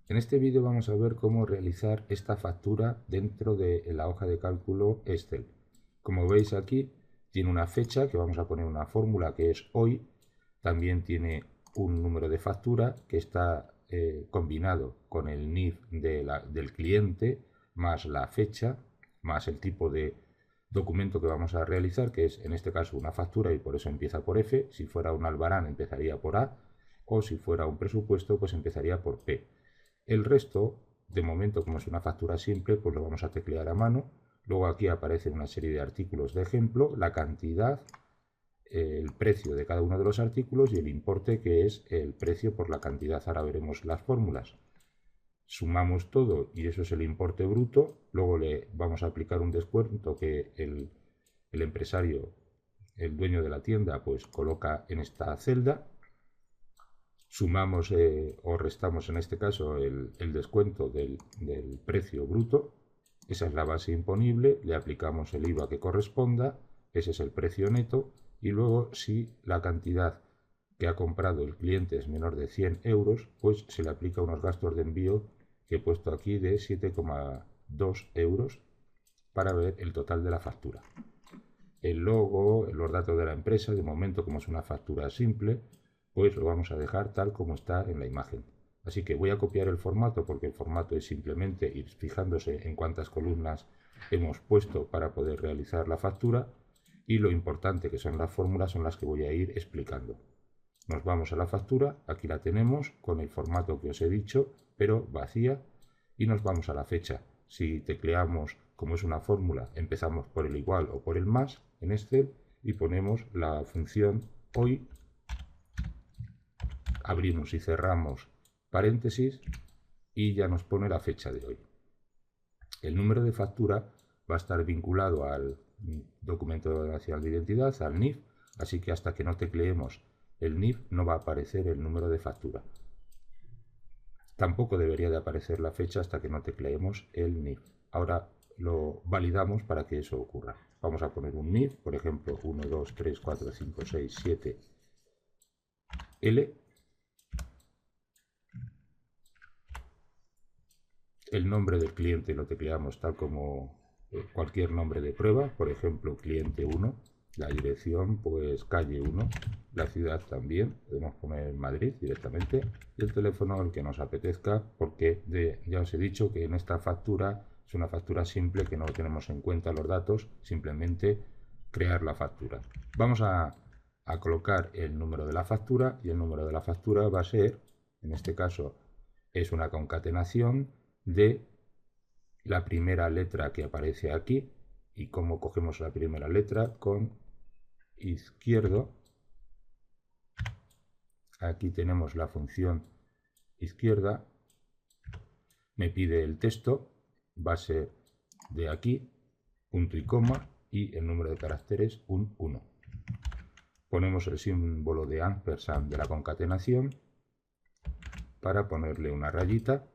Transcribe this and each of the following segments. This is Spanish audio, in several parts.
En este vídeo vamos a ver cómo realizar esta factura dentro de la hoja de cálculo Excel. Como veis aquí, tiene una fecha que vamos a poner una fórmula que es hoy. También tiene un número de factura que está combinado con el NIF del cliente, más la fecha, más el tipo de documento que vamos a realizar, que es en este caso una factura y por eso empieza por F. Si fuera un albarán empezaría por A, o si fuera un presupuesto pues empezaría por P. El resto, de momento, como es una factura simple, pues lo vamos a teclear a mano. Luego aquí aparece una serie de artículos de ejemplo, la cantidad, el precio de cada uno de los artículos y el importe, que es el precio por la cantidad. Ahora veremos las fórmulas. Sumamos todo y eso es el importe bruto. Luego le vamos a aplicar un descuento que el empresario, el dueño de la tienda, pues coloca en esta celda. Sumamos o restamos en este caso el descuento del precio bruto. Esa es la base imponible, le aplicamos el IVA que corresponda, ese es el precio neto, y luego si la cantidad que ha comprado el cliente es menor de 100 euros, pues se le aplica unos gastos de envío que he puesto aquí de 7,2 euros para ver el total de la factura. El logo, los datos de la empresa, de momento como es una factura simple, pues lo vamos a dejar tal como está en la imagen. Así que voy a copiar el formato porque el formato es simplemente ir fijándose en cuántas columnas hemos puesto para poder realizar la factura, y lo importante que son las fórmulas son las que voy a ir explicando. Nos vamos a la factura, aquí la tenemos con el formato que os he dicho, pero vacía, y nos vamos a la fecha. Si tecleamos, como es una fórmula, empezamos por el igual o por el más en Excel y ponemos la función hoy, abrimos y cerramos paréntesis y ya nos pone la fecha de hoy. El número de factura va a estar vinculado al documento nacional de identidad, al NIF, así que hasta que no tecleemos el NIF no va a aparecer el número de factura. Tampoco debería de aparecer la fecha hasta que no tecleemos el NIF. Ahora lo validamos para que eso ocurra. Vamos a poner un NIF, por ejemplo, 1, 2, 3, 4, 5, 6, 7, L. El nombre del cliente lo tecleamos tal como cualquier nombre de prueba, por ejemplo, cliente 1. La dirección, pues calle 1. La ciudad también, podemos poner Madrid directamente. Y el teléfono, el que nos apetezca, porque ya os he dicho que en esta factura es una factura simple que no tenemos en cuenta los datos, simplemente crear la factura. Vamos a colocar el número de la factura, y el número de la factura va a ser, en este caso, es una concatenación de la primera letra que aparece aquí. Y como cogemos la primera letra, con izquierdo, aquí tenemos la función izquierda, me pide el texto, va a ser de aquí, punto y coma, y el número de caracteres un 1. Ponemos el símbolo de ampersand de la concatenación para ponerle una rayita.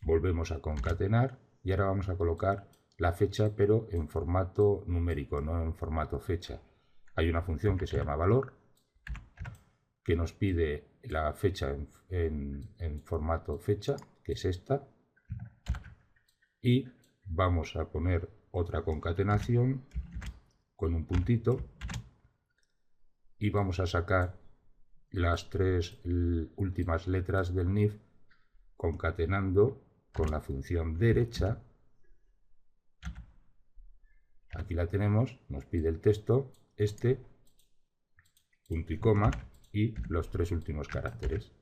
Volvemos a concatenar y ahora vamos a colocar la fecha, pero en formato numérico, no en formato fecha. Hay una función que se llama valor que nos pide la fecha en formato fecha, que es esta, y vamos a poner otra concatenación con un puntito y vamos a sacar las tres últimas letras del NIF concatenando con la función derecha. Aquí la tenemos, nos pide el texto, punto y coma, y los tres últimos caracteres.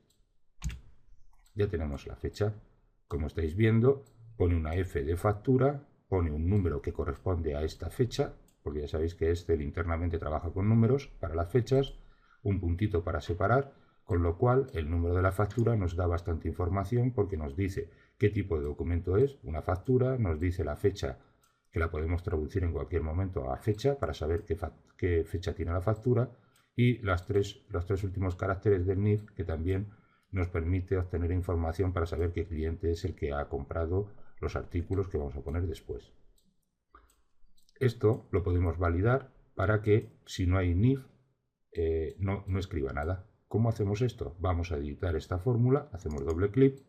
Ya tenemos la fecha. Como estáis viendo, pone una F de factura, pone un número que corresponde a esta fecha, porque ya sabéis que Excel internamente trabaja con números para las fechas, un puntito para separar, con lo cual el número de la factura nos da bastante información porque nos dice qué tipo de documento es, una factura, nos dice la fecha, que la podemos traducir en cualquier momento a fecha para saber qué fecha tiene la factura, y los tres últimos caracteres del NIF, que también nos permite obtener información para saber qué cliente es el que ha comprado los artículos que vamos a poner después. Esto lo podemos validar para que si no hay NIF no escriba nada. ¿Cómo hacemos esto? Vamos a editar esta fórmula, hacemos doble clic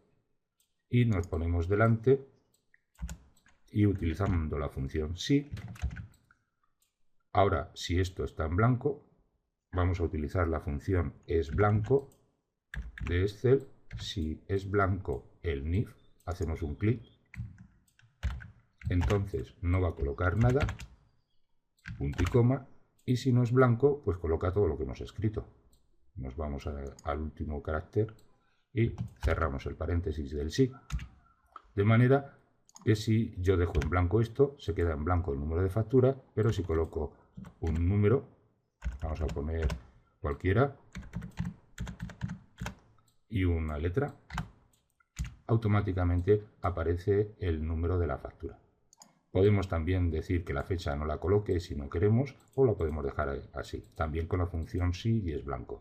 y nos ponemos delante y utilizando la función si. Ahora, si esto está en blanco, vamos a utilizar la función esBlanco de Excel. Si es blanco el NIF, hacemos un clic, entonces no va a colocar nada, punto y coma, y si no es blanco, pues coloca todo lo que hemos escrito. Nos vamos al último carácter y cerramos el paréntesis del sí. De manera que si yo dejo en blanco esto, se queda en blanco el número de factura, pero si coloco un número, vamos a poner cualquiera, y una letra, automáticamente aparece el número de la factura. Podemos también decir que la fecha no la coloque si no queremos, o la podemos dejar así, también con la función si y es blanco.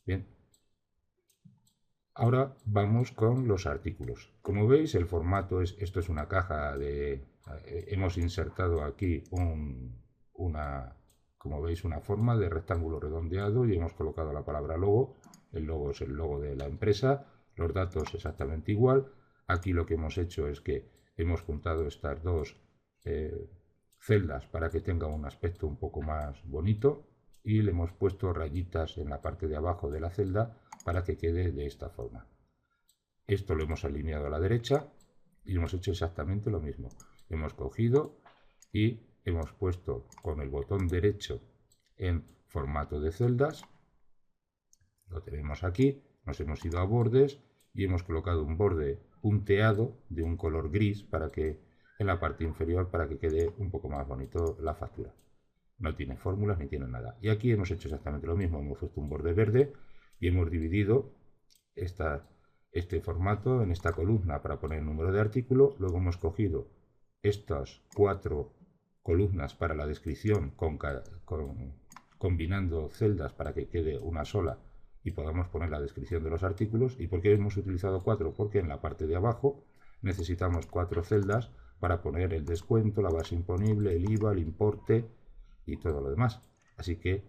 Bien. Ahora vamos con los artículos. Como veis, el formato esto es una caja de... hemos insertado aquí como veis, una forma de rectángulo redondeado y hemos colocado la palabra logo. El logo es el logo de la empresa, los datos exactamente igual. Aquí lo que hemos hecho es que hemos juntado estas dos celdas para que tenga un aspecto un poco más bonito y le hemos puesto rayitas en la parte de abajo de la celda para que quede de esta forma. Esto lo hemos alineado a la derecha y hemos hecho exactamente lo mismo. Hemos cogido y hemos puesto con el botón derecho en formato de celdas. Lo tenemos aquí, nos hemos ido a bordes y hemos colocado un borde punteado de un color gris para que en la parte inferior para que quede un poco más bonito la factura. No tiene fórmulas ni tiene nada. Y aquí hemos hecho exactamente lo mismo. Hemos puesto un borde verde y hemos dividido este formato en esta columna para poner el número de artículo. Luego hemos cogido estas 4 columnas para la descripción combinando celdas para que quede una sola y podamos poner la descripción de los artículos. ¿Y por qué hemos utilizado 4? Porque en la parte de abajo necesitamos 4 celdas para poner el descuento, la base imponible, el IVA, el importe y todo lo demás. Así que,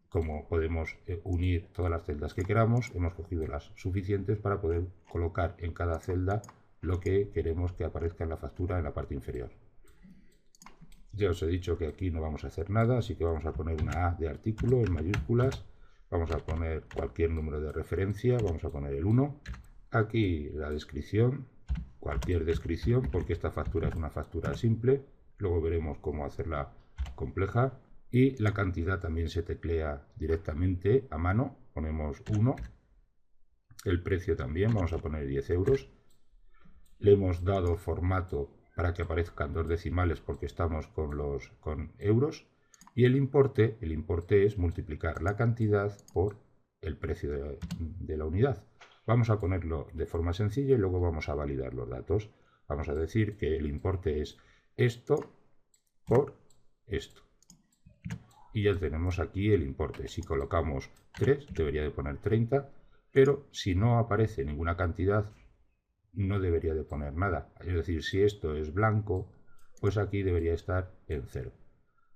como podemos unir todas las celdas que queramos, hemos cogido las suficientes para poder colocar en cada celda lo que queremos que aparezca en la factura en la parte inferior. Ya os he dicho que aquí no vamos a hacer nada, así que vamos a poner una A de artículo en mayúsculas, vamos a poner cualquier número de referencia, vamos a poner el 1, aquí la descripción, cualquier descripción, porque esta factura es una factura simple, luego veremos cómo hacerla compleja, y la cantidad también se teclea directamente a mano, ponemos 1, el precio también, vamos a poner 10 euros, le hemos dado formato para que aparezcan 2 decimales porque estamos con euros, y el importe es multiplicar la cantidad por el precio de la unidad. Vamos a ponerlo de forma sencilla y luego vamos a validar los datos. Vamos a decir que el importe es esto por esto. Y ya tenemos aquí el importe. Si colocamos 3, debería de poner 30, pero si no aparece ninguna cantidad, no debería de poner nada. Es decir, si esto es blanco, pues aquí debería estar en 0,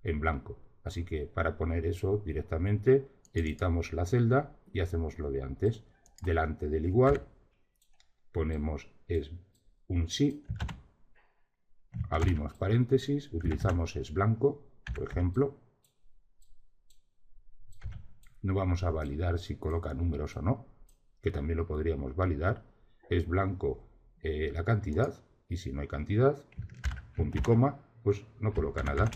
en blanco. Así que para poner eso directamente, editamos la celda y hacemos lo de antes. Delante del igual, ponemos un sí, abrimos paréntesis, utilizamos esBlanco, por ejemplo. No vamos a validar si coloca números o no, que también lo podríamos validar. esBlanco la cantidad, y si no hay cantidad, punto y coma, pues no coloca nada.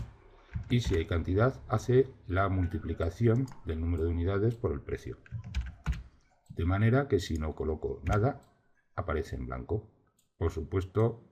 Y si hay cantidad, hace la multiplicación del número de unidades por el precio. De manera que si no coloco nada, aparece en blanco. Por supuesto,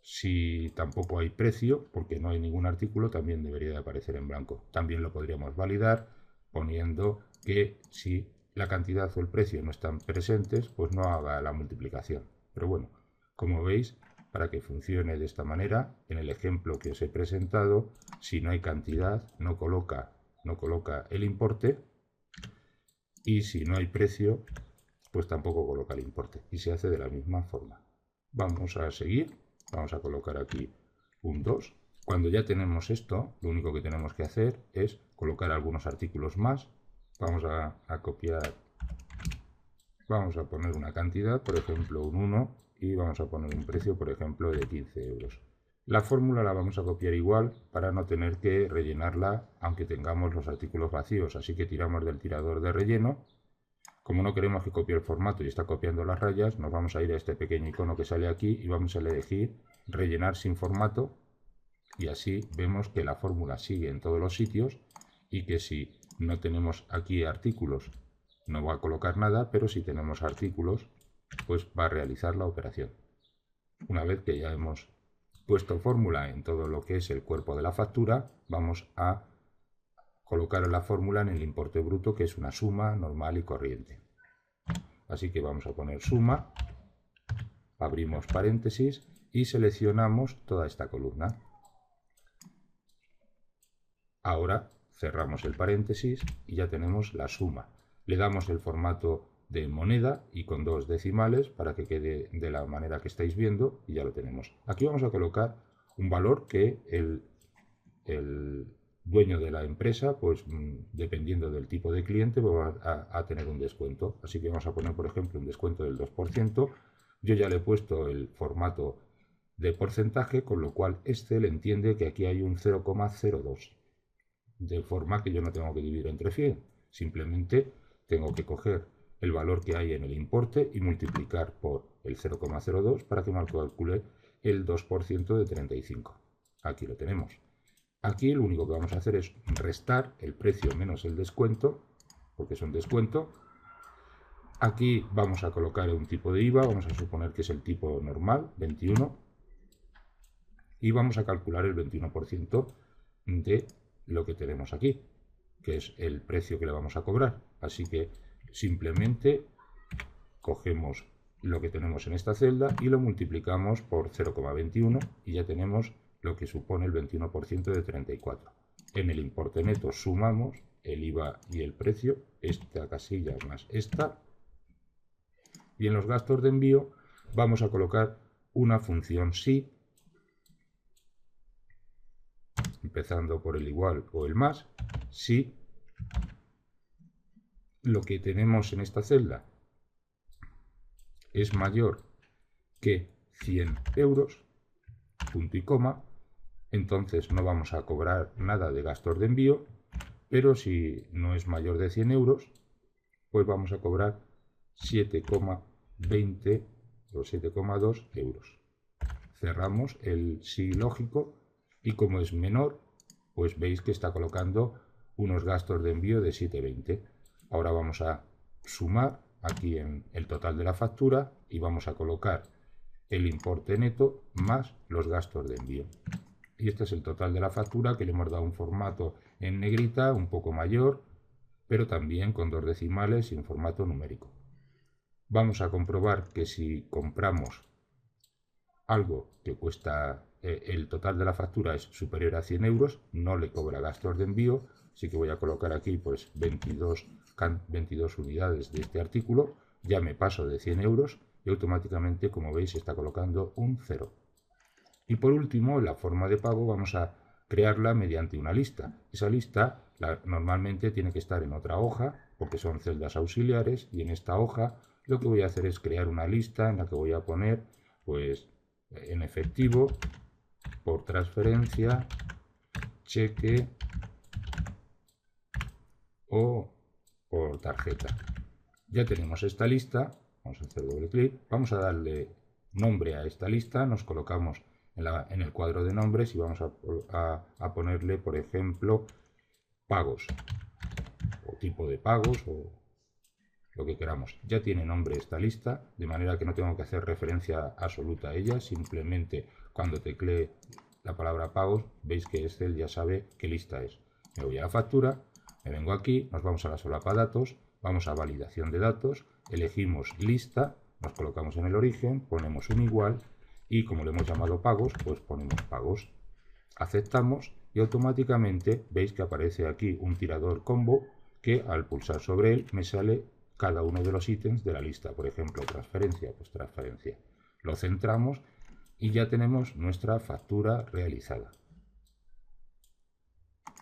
si tampoco hay precio, porque no hay ningún artículo, también debería de aparecer en blanco. También lo podríamos validar poniendo que si la cantidad o el precio no están presentes, pues no haga la multiplicación. Pero bueno, como veis, para que funcione de esta manera, en el ejemplo que os he presentado, si no hay cantidad, no coloca el importe, y si no hay precio, pues tampoco coloca el importe, y se hace de la misma forma. Vamos a seguir, vamos a colocar aquí un 2. Cuando ya tenemos esto, lo único que tenemos que hacer es colocar algunos artículos más. Vamos a copiar Vamos a poner una cantidad, por ejemplo un 1, y vamos a poner un precio, por ejemplo, de 15 euros. La fórmula la vamos a copiar igual para no tener que rellenarla aunque tengamos los artículos vacíos, así que tiramos del tirador de relleno. Como no queremos que copie el formato y está copiando las rayas, nos vamos a ir a este pequeño icono que sale aquí y vamos a elegir rellenar sin formato, y así vemos que la fórmula sigue en todos los sitios y que si no tenemos aquí artículos no va a colocar nada, pero si tenemos artículos pues va a realizar la operación. Una vez que ya hemos puesto fórmula en todo lo que es el cuerpo de la factura, vamos a colocar la fórmula en el importe bruto, que es una suma normal y corriente. Así que vamos a poner suma, abrimos paréntesis y seleccionamos toda esta columna. Ahora cerramos el paréntesis y ya tenemos la suma. Le damos el formato de moneda y con 2 decimales para que quede de la manera que estáis viendo, y ya lo tenemos. Aquí vamos a colocar un valor que el dueño de la empresa, pues dependiendo del tipo de cliente, va a tener un descuento. Así que vamos a poner, por ejemplo, un descuento del 2%. Yo ya le he puesto el formato de porcentaje, con lo cual Excel entiende que aquí hay un 0,02. De forma que yo no tengo que dividir entre 100. Simplemente tengo que coger el valor que hay en el importe y multiplicar por el 0,02 para que me calcule el 2% de 35. Aquí lo tenemos. Aquí lo único que vamos a hacer es restar el precio menos el descuento, porque es un descuento. Aquí vamos a colocar un tipo de IVA, vamos a suponer que es el tipo normal, 21, y vamos a calcular el 21% de lo que tenemos aquí, que es el precio que le vamos a cobrar. Así que simplemente cogemos lo que tenemos en esta celda y lo multiplicamos por 0,21 y ya tenemos lo que supone el 21% de 34. En el importe neto sumamos el IVA y el precio, esta casilla más esta, y en los gastos de envío vamos a colocar una función si, empezando por el igual o el más, si lo que tenemos en esta celda es mayor que 100 euros, punto y coma, entonces no vamos a cobrar nada de gastos de envío, pero si no es mayor de 100 euros, pues vamos a cobrar 7,20 o 7,2 euros. Cerramos el sí lógico y como es menor, pues veis que está colocando unos gastos de envío de 7,20. Ahora vamos a sumar aquí en el total de la factura y vamos a colocar el importe neto más los gastos de envío. Y este es el total de la factura, que le hemos dado un formato en negrita un poco mayor, pero también con 2 decimales y un formato numérico. Vamos a comprobar que si compramos algo que cuesta, el total de la factura es superior a 100 euros, no le cobra gastos de envío, así que voy a colocar aquí pues 22 unidades de este artículo, ya me paso de 100 euros y automáticamente, como veis, está colocando un 0. Y por último, la forma de pago vamos a crearla mediante una lista. Esa lista normalmente tiene que estar en otra hoja, porque son celdas auxiliares, y en esta hoja lo que voy a hacer es crear una lista en la que voy a poner pues en efectivo, por transferencia, cheque o por tarjeta. Ya tenemos esta lista, vamos a hacer doble clic, vamos a darle nombre a esta lista, nos colocamos en el cuadro de nombres y vamos a ponerle, por ejemplo, pagos, o tipo de pagos, o lo que queramos. Ya tiene nombre esta lista, de manera que no tengo que hacer referencia absoluta a ella, simplemente cuando teclee la palabra pagos, veis que Excel ya sabe qué lista es. Me voy a la factura, me vengo aquí, nos vamos a la solapa datos, vamos a validación de datos, elegimos lista, nos colocamos en el origen, ponemos un igual y como le hemos llamado pagos, pues ponemos pagos. Aceptamos y automáticamente veis que aparece aquí un tirador combo que al pulsar sobre él me sale cada uno de los ítems de la lista. Por ejemplo, transferencia, pues transferencia. Lo centramos y ya tenemos nuestra factura realizada.